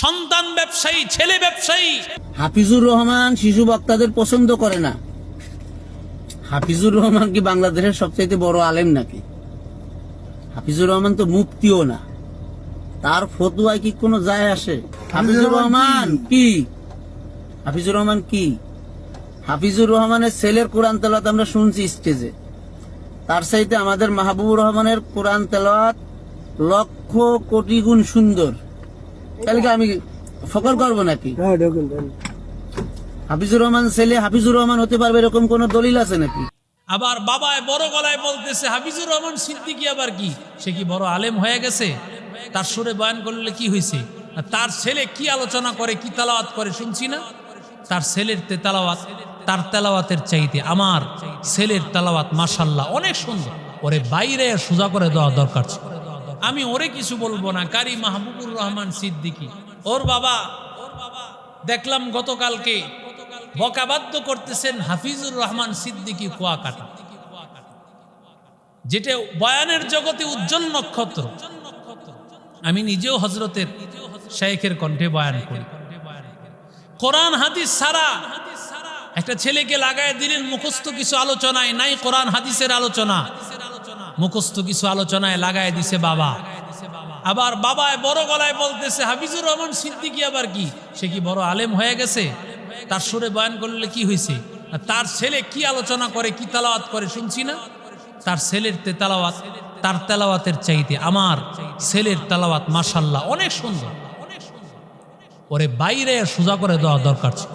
সন্তান ব্যবসায়ী, ছেলে ব্যবসায়ী। হাফিজুর রহমান শিশু বক্তাদের পছন্দ করে না। হাফিজুর রহমান কি বাংলাদেশের সবচেয়ে বড় আলেম নাকি? হাফিজুর রহমান তো মুফতিও না, তার ফতোয়ায় কি কোনো যায় আসে? হাফিজুর রহমান কি? হাফিজুর রহমান কি? হাফিজুর রহমানের ছেলের কোরআন তেলাওয়াত আমরা শুনছি স্টেজে, তার চাইতে আমাদের মাহবুবুর রহমানের কোরআন তেলাওয়াত লক্ষ কোটি গুণ সুন্দর। তাহলে কি আমি ফকর করবো নাকি? হাফিজুর রহমান ছেলে হাফিজুর রহমান হতে পারবে এরকম কোন দলিল আছে নাকি? আবার বাবায় বড় গলায় বলতেছে হাফিজুর রহমান সিদ্দিকী আবার কি? সে কি বড় আলেম হয়ে গেছে? তার সুরে বয়ান করলে কি হয়েছে? তার ছেলে কি আলোচনা করে, কি তেলাওয়াত করে শুনছি না? তার ছেলের তেলাওয়াত তার তেলাওয়াতের চাইতে আমার ছেলের তেলাওয়াত মাশাআল্লাহ অনেক সুন্দর। ওরে বাইরে সোজা করে দেওয়া দরকার ছিল। আমি ওরে কিছু বলবো না, কারি মাহবুবুর রহমান সিদ্দিকী ওর বাবা দেখলাম গতকালকে বকাবাদ্য করতেছেন হাফিজুর রহমান সিদ্দিকী কুয়াকাটা, যেটা বয়ানের জগতে উজ্জ্বল নক্ষত্র। আমি নিজেও হযরতের শাইখের কণ্ঠে বয়ান করি। কোরআন হাদিস ছাড়া একটা ছেলেকে লাগায় দিলেন মুখস্থ কিছু আলোচনায়, নাই কোরআন হাদিসের আলোচনা, মুখস্থ কিছু আলোচনায় লাগায় দিছে বাবা। আবার বাবায় বড় গলায় বলতেছে হাফিজুর রহমান সিদ্দিকী আবার কি? সে কি বড় আলেম হয়ে গেছে? তার সুরে বয়ান করলে কি হয়েছে? তার ছেলে কি আলোচনা করে, কি তেলাওয়াত করে শুনছি না? তার ছেলের তেলাওয়াত তার তেলাওয়াতের চাইতে আমার ছেলের তেলাওয়াত মাশাআল্লাহ অনেক সুন্দর। ওরে বাইরে সোজা করে দেওয়া দরকার ছিল।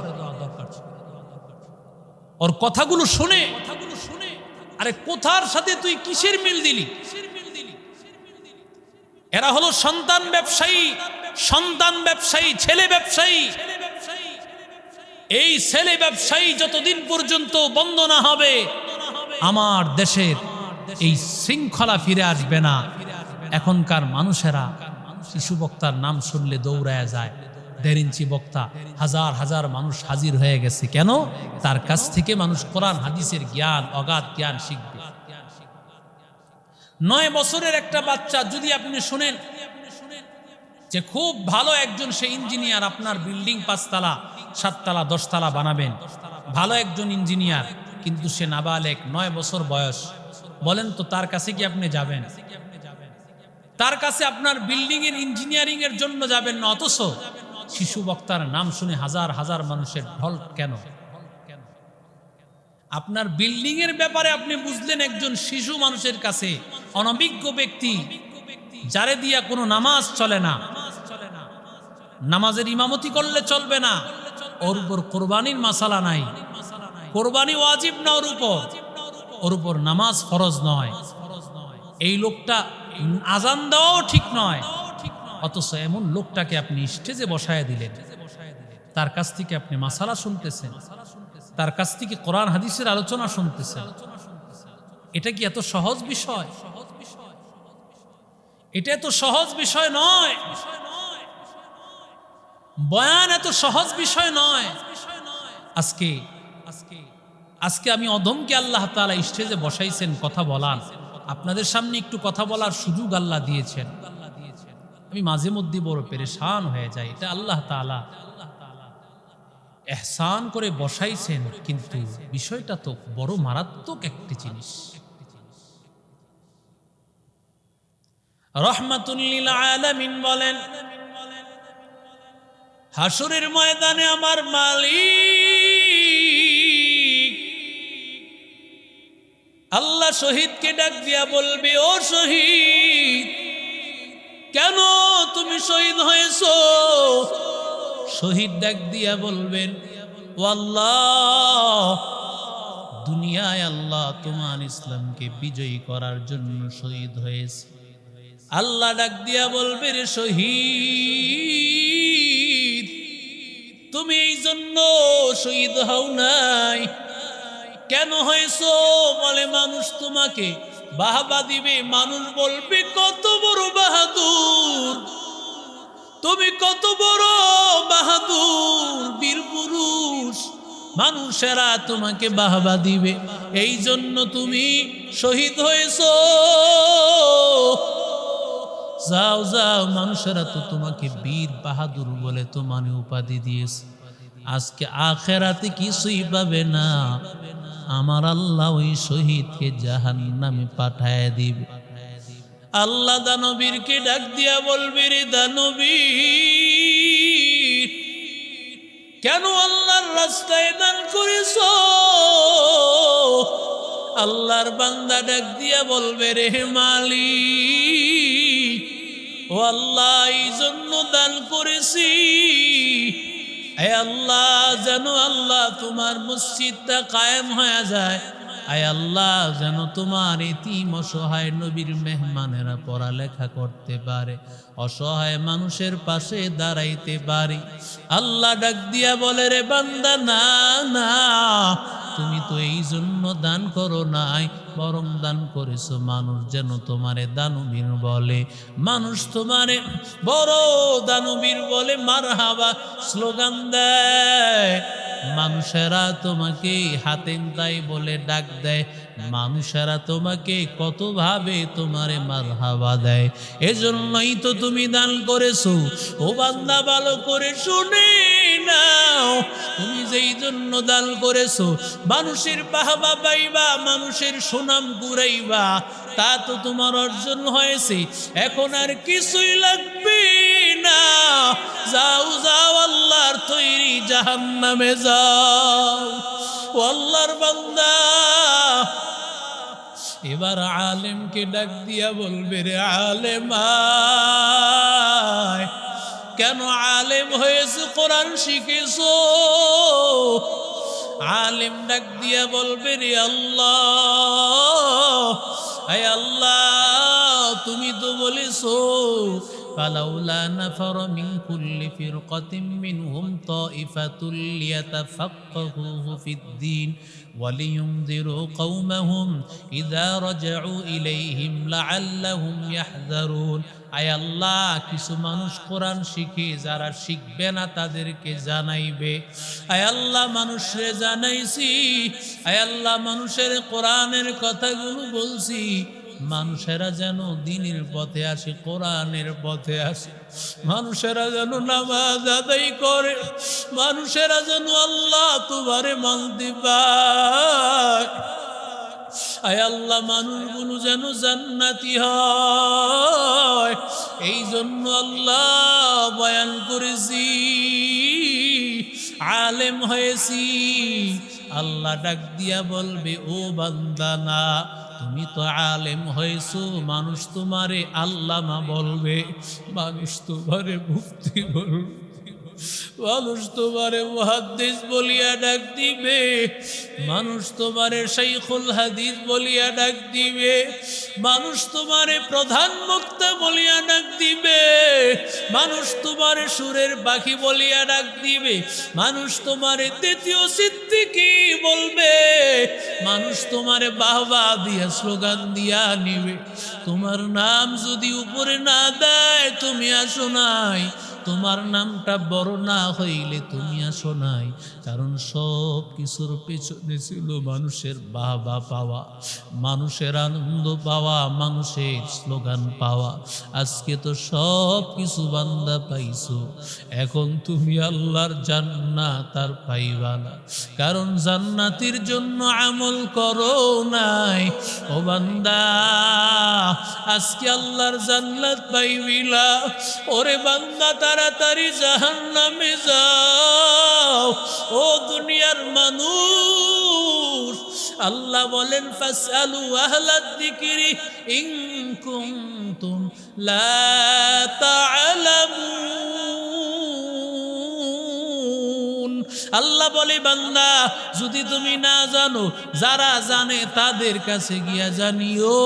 ওর কথাগুলো শুনে আরে কোথার সাথে তুই কিসের মিল দিলি? এরা হলো সন্তান ব্যবসায়ী, সন্তান ব্যবসায়ী, ছেলে ব্যবসায়ী। এই ছেলে ব্যবসায়ী যতদিন পর্যন্ত বন্ধ না হবে আমার দেশের এই শৃঙ্খলা ফিরে আসবে না। এখনকার মানুষেরা শিশু বক্তার নাম শুনলে দৌড়ায় যায়। 1.5 ইঞ্চি বক্তা, হাজার হাজার মানুষ হাজির হয়ে গেছে। কেন? তার কাছ থেকে মানুষ কোরআন হাদিসের জ্ঞান, অগাধ জ্ঞান শিখবে। 9 বছরের একটা বাচ্চা যদি আপনি শুনেন যে খুব ভালো একজন সে ইঞ্জিনিয়ার, আপনার বিল্ডিং 5 তলা 7 তলা 10 তলা বানাবেন, ভালো একজন ইঞ্জিনিয়ার, কিন্তু সে নাবালেগ, 9 বছর বয়স, বলেন তো তার কাছে কি আপনি যাবেন? তার কাছে আপনার বিল্ডিং এর ইঞ্জিনিয়ারিং এর জন্য যাবেন না, অথচ শিশু বক্তার নাম শুনে হাজার হাজার মানুষের ঢল কেন? আপনার বিল্ডিং এর ব্যাপারে আপনি বুঝলেন একজন শিশু মানুষের কাছে, অনভিজ্ঞ ব্যক্তি, যারে দিয়া কোনো নামাজ চলে না, নামাজের ইমামতি করলে চলবে না, ওর উপর কোরবানির মাসালা নাই, কোরবানি ওয়াজিব না ওর উপর নামাজ ফরজ নয়, এই লোকটা আজান দেওয়াও ঠিক নয়, অথচ এমন লোকটাকে আপনি স্টেজে বসায় দিলেন, তার কাছ থেকে আপনি মাসালা শুনতেছেন, তার কাছ থেকে কোরআন হাদিসের আলোচনা শুনতেছেন। এটা কি এত সহজ বিষয়? এটা এত সহজ বিষয় নয়। বয়ান এত সহজ বিষয় নয়। আজকে আমি অধমকে আল্লাহ তাআলা স্টেজে বসাইছেন কথা বলার, আপনাদের সামনে একটু কথা বলার সুযোগ আল্লাহ দিয়েছেন। আমি মাঝে মধ্যে বড় পেরেশান হয়ে যাই। এটা আল্লাহ তাআলা এহসান করে বসাইছেন, কিন্তু বিষয়টা তো বড় মারাত্মক একটি জিনিস। রাহমাতুল লিল আলামিন বলেন, হাসরের ময়দানে আমার মালিক আল্লাহ শহীদকে ডাক দিয়া বলবে, ও শহীদ, কেন তুমি শহীদ হয়েছো? শহীদ ডাক দিয়া বলবেন, ও আল্লাহ, দুনিয়ায় আল্লাহ তোমার ইসলামকে বিজয়ী করার জন্য শহীদ হয়েছে। আল্লাহ ডাক দিয়া বলবে, রে শহীদ, তুমি এই জন্য শহীদ হও নাই, কেন হয়েছো? বলে, মানুষ তোমাকে বাহবা দিবে, মানুষ বলবে কত বড় বাহাদুর, তুমি কত বড় বাহাদুর বীর পুরুষ, মানুষেরা তোমাকে বাহবা দিবে, এই জন্য তুমি শহীদ হয়েছো। যাও যাও, মানুষেরা তো তোমাকে বীর বাহাদুর বলে তোমার উপাধি দিয়েছে, আজকে আখেরাতে কিছুই পাবে না, আমার আল্লাহ ওই শহীদকে জাহান্নামে পাঠায় দিবে। আল্লাহ দানবীরকে ডাক দিয়া বলবে, রে দানবীর, কেন আল্লাহর রাস্তায় দান করেছো? আল্লাহর বান্দা ডাক দিয়া বলবে, রে মালিক, ও আল্লাহ, এই জন্য দান করেছি, হে আল্লাহ, যেন আল্লাহ তোমার মসজিদটা কায়েম হয়ে যায়, আয় আল্লাহ, যেন তোমার এতিম অসহায় নবীর মেহমানেরা পড়ালেখা করতে পারে, অসহায় মানুষের পাশে দাঁড়াইতে পারি। আল্লাহ ডাক দিয়া বলে, রে বান্দা, না না, তুমি তো এই জন্য দান করো নাই, বরং দান করেছো মানুষ যেন তোমারে দানবীর বলে, মানুষ তোমারে বড় দানবীর বলে মারহাবা স্লোগান দেয়, মানুষেরা তোমাকে হাতেম তাই বলে ডাক দেয়, মানুষেরা তোমাকে কত ভাবে তোমারে মারহাবা দেয়, এজন্যই তো তুমি দান করেছো। ও বান্দা, ভালো করে শুনে নাও, তুমি যেই জন্য দান করেছো, মানুষের বাহবা পাইবা, মানুষের সুনাম কুড়াইবা, তা তো তোমার অর্জন হয়েছে, এখন আর কিছুই লাগবে না, যাও যাও, আল্লাহর তৈরি জাহান্নামে যাও। ও আল্লাহর বান্দা এবার আলেমকে ডাক দিয়া বলবে, রে আলেম, আয়, কেন আলেম হয়েছে? কোরআন শিখেছো? আলেম ডাক দিয়া বলবে, রে আল্লাহ, আয় আল্লাহ, তুমি তো বলেছো, ফালাউলা নাফারা মিন কুল্লি ফিরকাতিন মিনহুম তাইফাতুল লিয়াতাফাক্কাহু ফিদ-দীন ওয়ালিয়ুনযিরু কওমাহুম ইযা রাজাউ ইলাইহিম লাআল্লাহুম ইয়াহযারুন। আয় আল্লাহ, কিছু মানুষ কোরআন শিখে, যারা শিখবে না তাদেরকে জানাইবে। আয় আল্লাহ, মানুষরে জানাইছি, আয় আল্লাহ, মানুষের কোরআনের কথাগুলো বলছি, মানুষেরা যেন দ্বীনের পথে আসে, কোরআনের পথে আসে, মানুষেরা যেন নামাজ আদায় করে, মানুষেরা যেন আল্লাহ তোমারে মানতে পায়। আয় আল্লাহ, মানুষগুলো যেন জান্নাতি হয়, এই জন্য আল্লাহ বয়ান করেছি, আলেম হয়েছি। আল্লাহ ডাক দিয়া বলবে, ও বান্দা, না, তুমি তো আলেম হয়েছো, মানুষ তোমারে আল্লামা বলবে, মানুষ তোমারে মুফতি বলবে, মানুষ তোমারে মুহাদ্দিস বলিয়া ডাক দিবে, মানুষ তোমারে শাইখুল হাদিস বলিয়া ডাক দিবে, মানুষ তোমারে প্রধান বক্তা বলিয়া ডাক দিবে, মানুষ তোমারে সুরের পাখি বলিয়া ডাক দিবে, মানুষ তোমারে দ্বিতীয় সিদ্দিকী বলবে, মানুষ তোমারে বাহবা দিয়া স্লোগান দিয়া নিবে। তোমার নাম যদি উপরে না দেয়, তুমি আসো নাই, তোমার নামটা বড় না হইলে তুমি আসো নাই, কারণ সব কিছুর পেছনে ছিল মানুষের বাহবা পাওয়া, মানুষের আনন্দ পাওয়া, মানুষের স্লোগান পাওয়া। আজকে তো সব কিছু বান্দা পাইছো, এখন তুমি আল্লাহর জান্নাত আর পাইবা না, কারণ জান্নাতের জন্য আমল করো নাই। ও বান্দা, আজকে আল্লাহর জান্নাত পাইবিলা, ওরে বান্দা তাড়াতাড়ি জাহান্নামে যাও। ও দুনিয়ার মানুষ, আল্লাহ বলেন, ফাসআলু আহলাদ যিকরি ইন কুনতুম লা তা'লামুন। আল্লাহ বলে, বান্দা, যদি তুমি না জানো, যারা জানে তাদের কাছে গিয়া জানিও,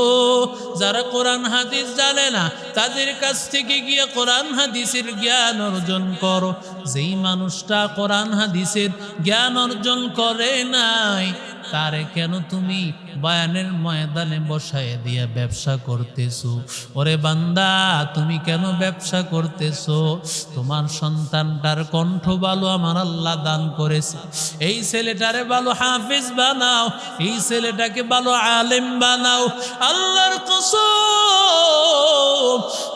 যারা কোরআন হাদিস জানে না তাদের কাছ থেকে গিয়া কোরআন হাদিসের জ্ঞান অর্জন করো। যেই মানুষটা কোরআন হাদিসের জ্ঞান অর্জন করে নাই, তারে কেন তুমি বয়ানের ময়দানে বসায় দিয়ে ব্যবসা করতেছো? ওরে বান্দা, তুমি কেন ব্যবসা করতেছো? তোমার সন্তানটার কণ্ঠ ভালো আমার আল্লাহ দান করেছে, এই ছেলেটারে ভালো হাফেজ বানাও, এই ছেলেটাকে ভালো আলেম বানাও। আল্লাহর কসম,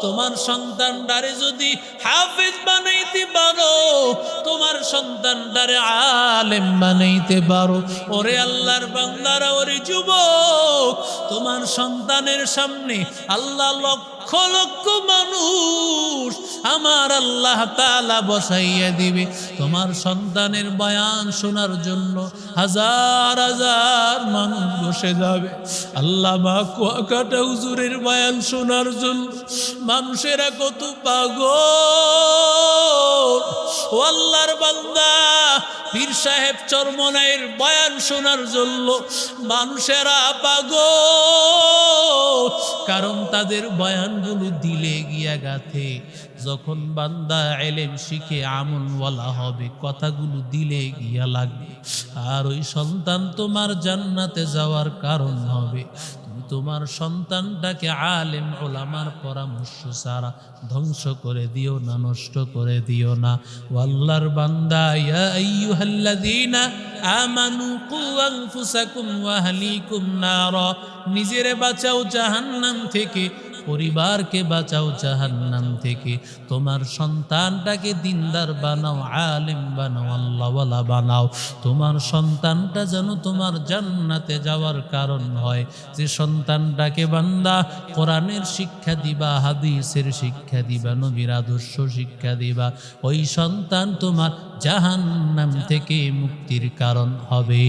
তোমার সন্তানটারে যদি হাফেজ বানাইতে পারো, তোমার সন্তানটারে আলেম বানাইতে পারো, ওরে আল্লাহর বান্দারা, ওরে যুবক, তোমার সন্তানের সামনে আল্লাহ লক্ষ লক্ষ মানুষ আমার আল্লাহ তাআলা বসাইয়া দিবে। তোমার সন্তানের বয়ান শোনার জন্য হাজার হাজার মানুষ বসে যাবে। আল্লামা কুয়াকাটা হুজুরের বয়ান শোনার জন্য মানুষেরা কত পাগল। ও আল্লাহর বান্দা, পীর সাহেব চরমনাইয়ের বয়ান শোনার জন্য মানুষেরা পাগল, কারণ তাদের বয়ানগুলো দিলে গিয়া গাথে। যখন বান্দা এলেম শিখে আমলওয়ালা হবে, কথাগুলো দিলে গিয়া লাগবে, আর ওই সন্তান তোমার জান্নাতে যাওয়ার কারণ হবে। তোমার সন্তানটাকে আলেম ওলামার পরামর্শ ছাড়া ধ্বংস করে দিও না, নষ্ট করে দিও না। ও আল্লাহর বান্দা, ইয়া আইয়ুহাল্লাযীনা আমানু কু আনফুসাকুম ওয়া আহলিকুম নারা, নিজেরে বাঁচাও জাহান্নাম থেকে, পরিবারকে বাঁচাও জাহান্নাম থেকে। তোমার সন্তানটাকে দিনদার বানাও, আলেম বানাও, আল্লাহওয়ালা বানাও। তোমার সন্তানটা যেন তোমার জান্নাতে যাওয়ার কারণ হয়। যে সন্তানটাকে বান্দা কোরআনের শিক্ষা দিবা, হাদিসের শিক্ষা দিবা, নবীর আদর্শ শিক্ষা দিবা, ওই সন্তান তোমার জাহান্নাম থেকে মুক্তির কারণ হবে।